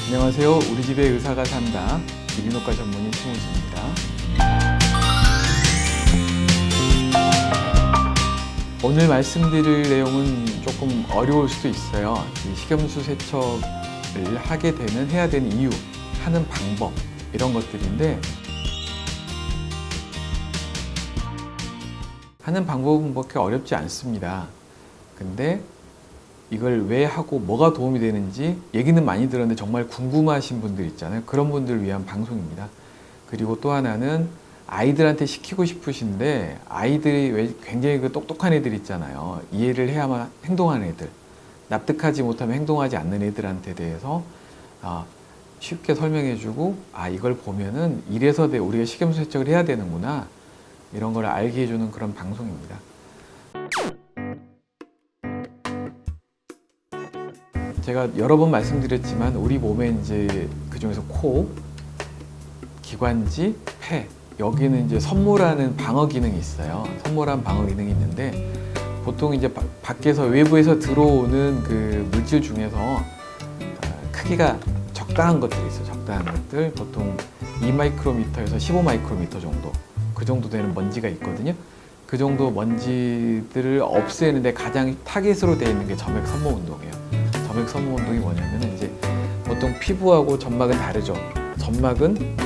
안녕하세요. 우리 집에 의사가 산다. 비리노과 전문의 신우진입니다. 오늘 말씀드릴 내용은 조금 어려울 수도 있어요. 이 식염수 세척을 해야 되는 이유, 하는 방법, 이런 것들인데, 하는 방법은 그렇게 어렵지 않습니다. 근데 이걸 왜 하고 뭐가 도움이 되는지 얘기는 많이 들었는데 정말 궁금하신 분들 있잖아요. 그런 분들을 위한 방송입니다. 그리고 또 하나는 아이들한테 시키고 싶으신데, 아이들이 왜 굉장히 똑똑한 애들 있잖아요. 이해를 해야만 행동하는 애들, 납득하지 못하면 행동하지 않는 애들한테 대해서 쉽게 설명해주고, 이걸 보면은 이래서 우리가 식염수 세척을 해야 되는구나, 이런 걸 알게 해주는 그런 방송입니다. 제가 여러 번 말씀드렸지만 우리 몸에 이제 그 중에서 코, 기관지, 폐, 여기는 이제 섬모라는 방어 기능이 있어요. 섬모란 방어 기능이 있는데, 보통 이제 밖에서 외부에서 들어오는 그 물질 중에서 크기가 적당한 것들이 있어요. 적당한 것들, 보통 2마이크로미터에서 15마이크로미터 정도, 그 정도 되는 먼지가 있거든요. 그 정도 먼지들을 없애는데 가장 타깃으로 되어 있는 게 점액 섬모 운동이에요. 점액 섬모 운동이 뭐냐면, 이제 보통 피부하고 점막은 다르죠. 점막은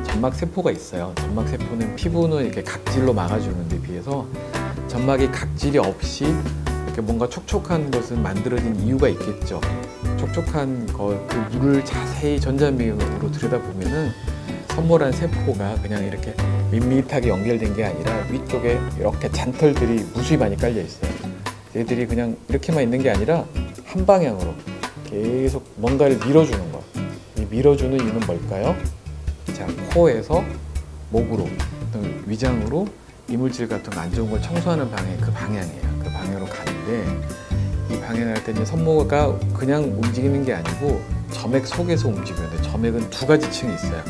점막 세포가 있어요. 점막 세포는 피부는 이렇게 각질로 막아주는 데 비해서 점막이 각질이 없이 이렇게 뭔가 촉촉한 것은 만들어진 이유가 있겠죠. 촉촉한 그 물을 자세히 전자미으로 들여다보면은 섬모란 세포가 그냥 이렇게 밋밋하게 연결된 게 아니라 위쪽에 이렇게 잔털들이 무수히 많이 깔려 있어요. 얘들이 그냥 이렇게만 있는 게 아니라 한 방향으로 계속 뭔가를 밀어주는 거예요. 이 밀어주는 이유는 뭘까요? 자, 코에서 목으로, 위장으로 이물질 같은 거 안 좋은 걸 청소하는 그 방향이에요. 그 방향으로 가는데, 이 방향을 할 때 이제 섬모가 그냥 움직이는 게 아니고 점액 속에서 움직여야 돼요. 점액은 두 가지 층이 있어요.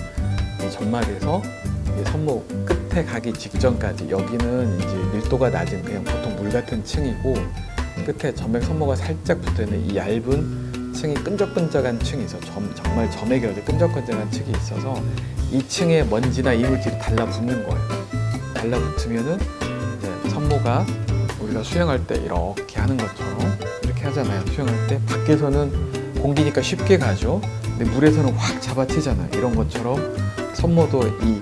이 점막에서 이 섬모 끝에 가기 직전까지, 여기는 이제 밀도가 낮은 그냥 보통 물 같은 층이고, 끝에 점액 섬모가 살짝 붙어있는 이 얇은 층이 끈적끈적한 층이 있어요. 정말 점액이라도 끈적끈적한 층이 있어서 이 층에 먼지나 이물질이 달라붙는 거예요. 달라붙으면은 이제 섬모가 우리가 수영할 때 이렇게 하는 것처럼 이렇게 하잖아요. 수영할 때 밖에서는 공기니까 쉽게 가죠. 근데 물에서는 확 잡아채잖아요. 이런 것처럼 섬모도 이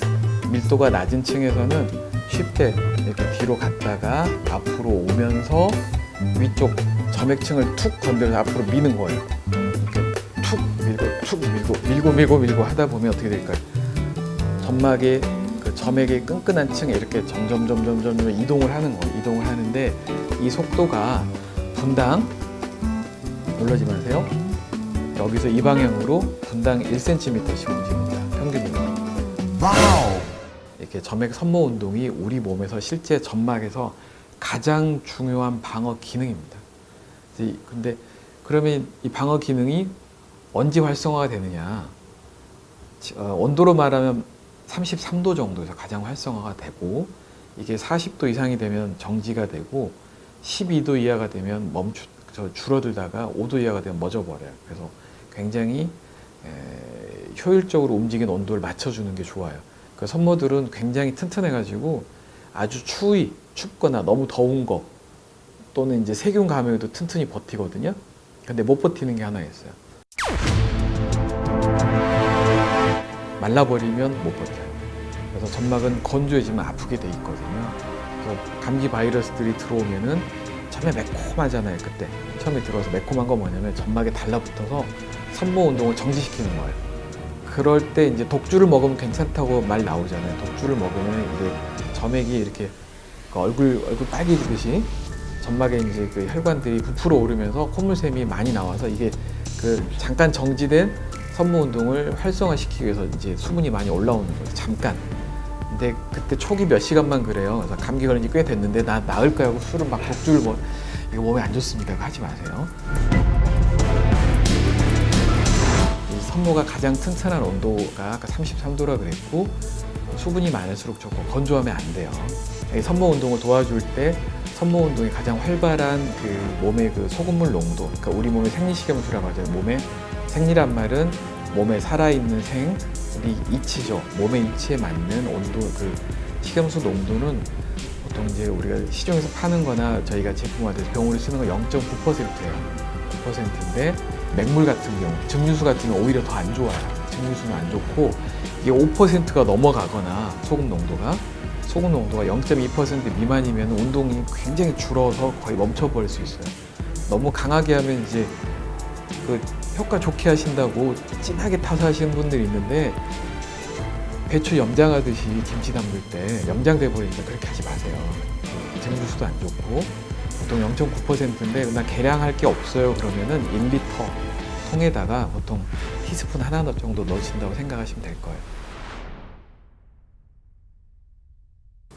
밀도가 낮은 층에서는 쉽게 이렇게 뒤로 갔다가 앞으로 오면서 위쪽 점액층을 툭 건드려서 앞으로 미는 거예요. 이렇게 툭 밀고 툭 밀고 하다 보면 어떻게 될까요? 점막의 그 점액의 끈끈한 층에 이렇게 점점 이동을 하는 거예요. 이동을 하는데 이 속도가 분당, 놀라지 마세요. 여기서 이 방향으로 분당 1cm씩 움직입니다. 평균으로. 와우! 이렇게 점액 섬모 운동이 우리 몸에서 실제 점막에서 가장 중요한 방어 기능입니다. 근데 그러면 이 방어 기능이 언제 활성화가 되느냐? 온도로 말하면 33도 정도에서 가장 활성화가 되고, 이게 40도 이상이 되면 정지가 되고, 12도 이하가 되면 줄어들다가 5도 이하가 되면 멎어버려요. 그래서 굉장히 효율적으로 움직이는 온도를 맞춰주는 게 좋아요. 그 섬모들은 굉장히 튼튼해가지고 아주 춥거나 너무 더운 거, 또는 이제 세균 감염에도 튼튼히 버티거든요. 근데 못 버티는 게 하나 있어요. 말라버리면 못 버텨요. 그래서 점막은 건조해지면 아프게 돼 있거든요. 그래서 감기 바이러스들이 들어오면은 처음에 매콤하잖아요. 그때 처음에 들어서 매콤한 건 뭐냐면 점막에 달라붙어서 섬모 운동을 정지시키는 거예요. 그럴 때 이제 독주를 먹으면 괜찮다고 말 나오잖아요. 독주를 먹으면 이제 점액이 이렇게 얼굴 빨개지듯이 점막에 이제 그 혈관들이 부풀어 오르면서 콧물샘이 많이 나와서, 이게 그 잠깐 정지된 섬모 운동을 활성화시키기 위해서 이제 수분이 많이 올라오는 거예요. 잠깐. 근데 그때 초기 몇 시간만 그래요. 그래서 감기 걸린 지 꽤 됐는데 나 나을 거야 하고 술을 막 독주를 이거 몸에 안 좋습니다. 하지 마세요. 이 섬모가 가장 튼튼한 온도가 아까 33도라 그랬고, 수분이 많을수록 좋고 건조하면 안 돼요. 섬모 운동을 도와줄 때 섬모 운동이 가장 활발한 그 몸의 그 소금물 농도, 그러니까 우리 몸의 생리식염수라고 하잖아요. 몸에 생리란 말은 몸에 살아있는 생 우리 이치죠. 몸의 이치에 맞는 온도 그 식염수 농도는 보통 이제 우리가 시중에서 파는 거나 저희가 제품화돼서 병원에 쓰는 거 0.9%예요. 9%인데 맹물 같은 경우, 증류수 같은 경우 오히려 더 안 좋아요. 증류수는 안 좋고 이게 5%가 넘어가거나 소금 농도가 0.2% 미만이면 운동이 굉장히 줄어서 거의 멈춰버릴 수 있어요. 너무 강하게 하면 이제 그 효과 좋게 하신다고 진하게 타서 하시는 분들이 있는데 배추 염장하듯이 김치 담글 때 염장돼 버리니까 그렇게 하지 마세요. 증류수도 안 좋고 보통 0.9%인데 나 계량할 게 없어요 그러면은 1리터 통에다가 보통 티스푼 하나 정도 넣으신다고 생각하시면 될 거예요.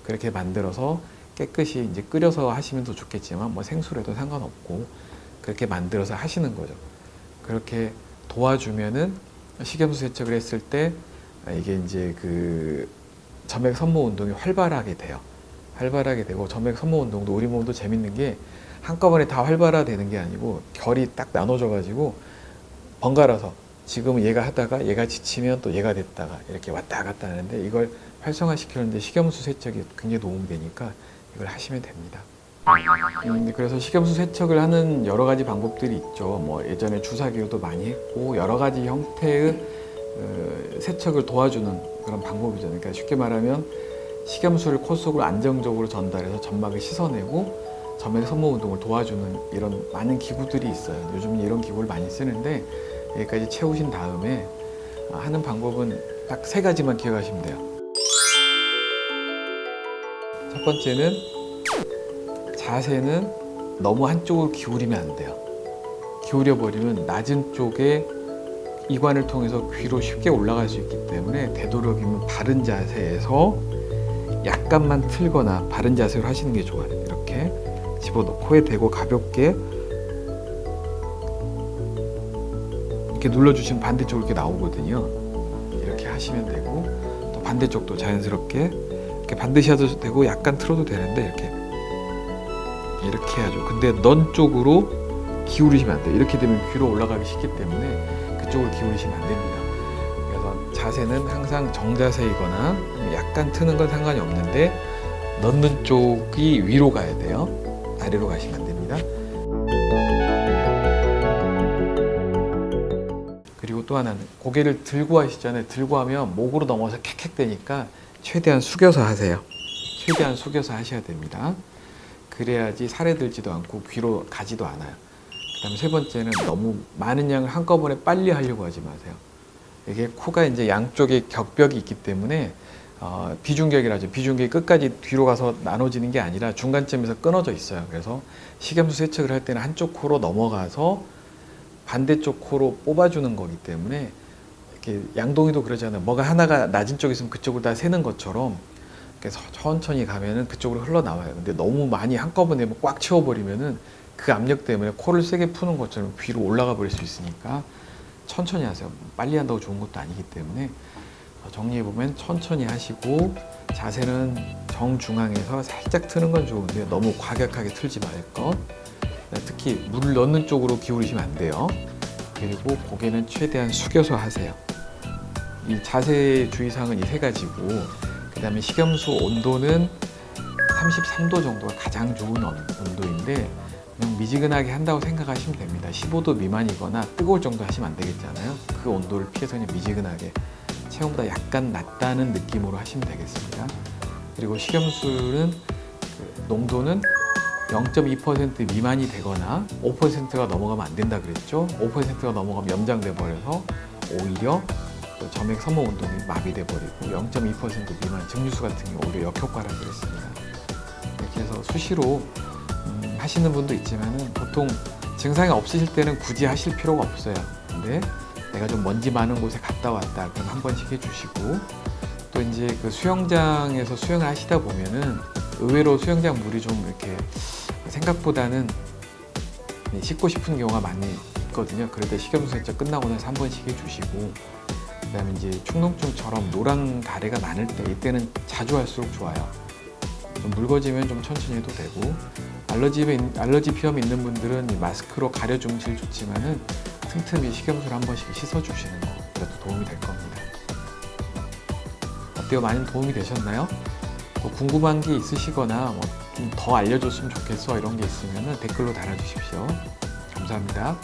그렇게 만들어서 깨끗이 이제 끓여서 하시면 더 좋겠지만 뭐 생수라도 상관없고 그렇게 만들어서 하시는 거죠. 그렇게 도와주면은 식염수 세척을 했을 때 이게 이제 그 점액 선모 운동이 활발하게 돼요. 활발하게 되고 점액 선모 운동도 우리 몸도 재밌는 게 한꺼번에 다 활발화되는 게 아니고 결이 딱 나눠져 가지고 번갈아서 지금 얘가 하다가 얘가 지치면 또 얘가 됐다가 이렇게 왔다 갔다 하는데 이걸 활성화시키는데 식염수 세척이 굉장히 도움이 되니까 이걸 하시면 됩니다. 그래서 식염수 세척을 하는 여러 가지 방법들이 있죠. 뭐 예전에 주사기로도 많이 했고 여러 가지 형태의 세척을 도와주는 그런 방법이죠. 그러니까 쉽게 말하면 식염수를 코 속으로 안정적으로 전달해서 점막을 씻어내고 점액 선모 운동을 도와주는 이런 많은 기구들이 있어요. 요즘은 이런 기구를 많이 쓰는데 여기까지 채우신 다음에 하는 방법은 딱 3가지만 기억하시면 돼요. 첫 번째는 자세는 너무 한쪽으로 기울이면 안 돼요. 기울여 버리면 낮은 쪽에 이관을 통해서 귀로 쉽게 올라갈 수 있기 때문에 되도록이면 바른 자세에서 약간만 틀거나 바른 자세로 하시는 게 좋아요. 이렇게 집어넣고 코에 대고 가볍게 이렇게 눌러주시면 반대쪽으로 이렇게 나오거든요. 이렇게 하시면 되고 또 반대쪽도 자연스럽게 이렇게 반드시 하셔도 되고 약간 틀어도 되는데 이렇게 해야죠. 근데 넌 쪽으로 기울이시면 안 돼요. 이렇게 되면 귀로 올라가기 쉽기 때문에 그쪽으로 기울이시면 안 됩니다. 그래서 자세는 항상 정자세이거나 약간 트는 건 상관이 없는데 넣는 쪽이 위로 가야 돼요. 아래로 가시면 안 됩니다. 그리고 또 하나는 고개를 들고 하시잖아요. 들고 하면 목으로 넘어서 캑캑대니까 최대한 숙여서 하세요. 최대한 숙여서 하셔야 됩니다. 그래야지 살에 들지도 않고 귀로 가지도 않아요. 그 다음에 3번째는 너무 많은 양을 한꺼번에 빨리 하려고 하지 마세요. 이게 코가 이제 양쪽에 격벽이 있기 때문에 비중격이라죠. 비중격이 끝까지 뒤로 가서 나눠지는 게 아니라 중간쯤에서 끊어져 있어요. 그래서 식염수 세척을 할 때는 한쪽 코로 넘어가서 반대쪽 코로 뽑아주는 거기 때문에 이렇게 양동이도 그러잖아요. 뭐가 하나가 낮은 쪽에 있으면 그쪽을 다 세는 것처럼 그래서 천천히 가면은 그쪽으로 흘러나와요. 근데 너무 많이 한꺼번에 꽉 채워버리면은 그 압력 때문에 코를 세게 푸는 것처럼 위로 올라가 버릴 수 있으니까 천천히 하세요. 빨리 한다고 좋은 것도 아니기 때문에 정리해보면 천천히 하시고 자세는 정중앙에서 살짝 트는 건 좋은데 너무 과격하게 틀지 말 것. 특히 물을 넣는 쪽으로 기울이시면 안 돼요. 그리고 고개는 최대한 숙여서 하세요. 이 자세 주의사항은 이 3가지고 그 다음에 식염수 온도는 33도 정도가 가장 좋은 온도인데 그냥 미지근하게 한다고 생각하시면 됩니다. 15도 미만이거나 뜨거울 정도 하시면 안 되겠잖아요. 그 온도를 피해서 그냥 미지근하게 체온보다 약간 낮다는 느낌으로 하시면 되겠습니다. 그리고 식염수는 농도는 0.2% 미만이 되거나 5%가 넘어가면 안 된다 그랬죠. 5%가 넘어가면 염장돼 버려서 오히려 점액 선모 운동이 마비돼 버리고 0.2% 미만 증류수 같은 경우 오히려 역효과라 그랬습니다. 이렇게 해서 수시로 하시는 분도 있지만은 보통 증상이 없으실 때는 굳이 하실 필요가 없어요. 근데 내가 좀 먼지 많은 곳에 갔다 왔다 그럼 한 번씩 해주시고 또 이제 그 수영장에서 수영을 하시다 보면은 의외로 수영장 물이 좀 이렇게 생각보다는 씻고 싶은 경우가 많이 있거든요. 그럴 때 식염수 세척 끝나고 나서 한 번씩 해주시고 그다음에 이제 축농증처럼 노란 가래가 많을 때 이때는 자주 할수록 좋아요. 좀 묽어지면 좀 천천히 해도 되고 알러지 피염 있는 분들은 마스크로 가려주면 제일 좋지만은 틈틈이 식염수를 한 번씩 씻어주시는 거 그래도 도움이 될 겁니다. 어때요? 많이 도움이 되셨나요? 또 궁금한 게 있으시거나 뭐 좀 더 알려줬으면 좋겠어 이런 게 있으면 댓글로 달아주십시오. 감사합니다.